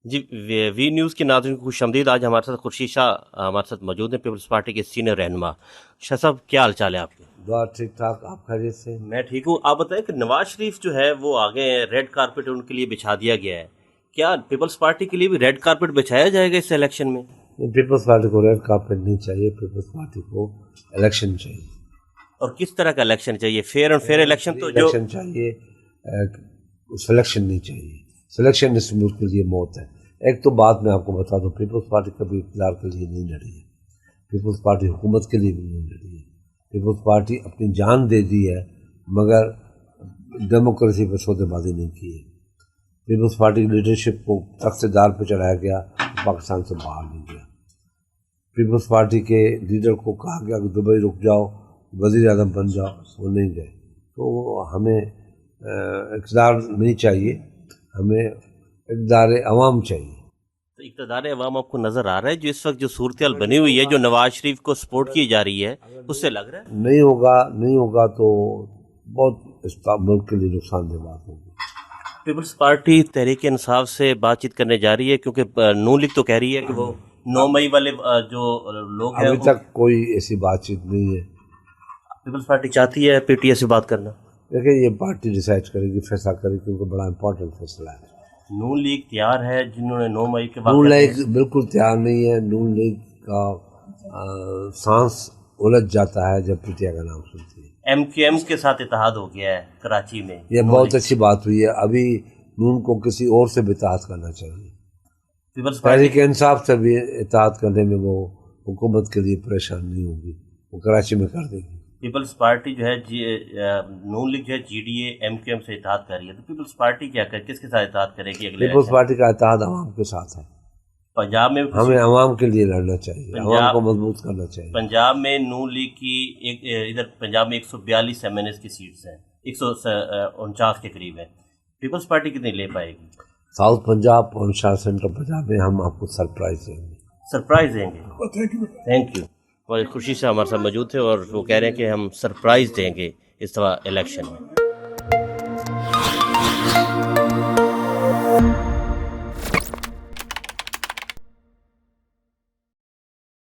जी, V news के नाज़रीन को खुशामदीद। आज हमारे साथ खुर्शीद शाह हमारे साथ मौजूद हैं, पीपल्स पार्टी के सीनियर रहनुमा। शाह साहब, क्या हाल चाल है आपके? दुआ ठीक ठाक, आप खैरियत से? मैं ठीक हूँ। आप बताएं कि नवाज शरीफ जो है वो आ गए हैं, रेड कारपेट उनके लिए बिछा दिया गया है। क्या पीपल्स पार्टी के लिए भी रेड कारपेट बिछाया जाएगा इस इलेक्शन में? पीपल्स पार्टी को रेड कार्पेट नहीं चाहिए, पीपल्स पार्टी को इलेक्शन चाहिए। और किस तरह का इलेक्शन चाहिए? फेयर एंड फेयर इलेक्शन तो जो इलेक्शन चाहिए, सिलेक्शन नहीं चाहिए। सिलेक्शन इस मुल्क के लिए मौत है। एक तो बात मैं आपको बता दूं, पीपल्स पार्टी कभी इक़्तिदार के लिए नहीं लड़ी है, पीपल्स पार्टी हुकूमत के लिए भी नहीं लड़ी है। पीपल्स पार्टी अपनी जान दे दी है मगर डेमोक्रेसी पर सौदेबाजी नहीं की है। पीपल्स पार्टी की लीडरशिप को तख्तेदार पर चढ़ाया गया, पाकिस्तान से बाहर नहीं गया। पीपल्स पार्टी के लीडर को कहा गया कि दुबई रुक जाओ, वज़ीर आज़म बन जाओ, वो नहीं गए। तो हमें इक़्तिदार नहीं चाहिए, हमें इक़्तिदार अवाम चाहिए। तो इक़्तिदार अवाम आपको नज़र आ रहा है जो इस वक्त जो सूरत बनी हुई है, जो नवाज शरीफ को सपोर्ट की जा रही है, उससे लग रहा है? नहीं होगा तो बहुत इस मुल्क के लिए नुकसानदेह बात होगी। पीपल्स पार्टी तहरीक इंसाफ से बातचीत करने जा रही है क्योंकि नून लीग तो कह रही है कि वो 9 मई वाले जो लोग हैं अभी तक कोई ऐसी बातचीत नहीं है। पीपल्स पार्टी चाहती है पीटीए से बात करना। देखिए, ये पार्टी डिसाइड करेगी, फैसला करेगी, क्योंकि बड़ा इंपॉर्टेंट फैसला है। नून लीग तैयार है, जिन्होंने 9 मई के बाद नून लीग बिल्कुल तैयार नहीं है। नून लीग का सांस उलझ जाता है जब पीटीआई का नाम सुनती है। एमक्यूएम के साथ इत्तेहाद हो गया है कराची में। ये बहुत अच्छी बात हुई है। अभी नून को किसी और से भी इत्तेहाद करना चाहिए। पीपल्स पार्टी तहरीक इंसाफ से भी इत्तेहाद करने में वो हुकूमत के लिए परेशान नहीं होगी, वो कराची में कर देगी। पीपल्स पार्टी जो है नून लीग जो है जीडीए एमक्यूएम से इत्तेहाद कर रही है, तो पीपल्स पार्टी क्या करे, किसके साथ इत्तेहाद करेगी अगले? पीपल्स पार्टी का इत्तेहाद अवाम के साथ है। पंजाब में हमें अवाम के लिए लड़ना चाहिए, अवाम को मजबूत करना चाहिए। पंजाब में नून लीग की इधर पंजाब में 142 एमएनएस की सीट्स हैं, 149 के करीब है। पीपल्स पार्टी कितनी ले पाएगी? साउथ पंजाब और सेंट्रल पंजाब में हम आपको सरप्राइज देंगे। सरप्राइज देंगे? Thank you. और खुशी से हमारे साथ मौजूद थे और वो कह रहे हैं कि हम सरप्राइज देंगे इस दफ़ा इलेक्शन में।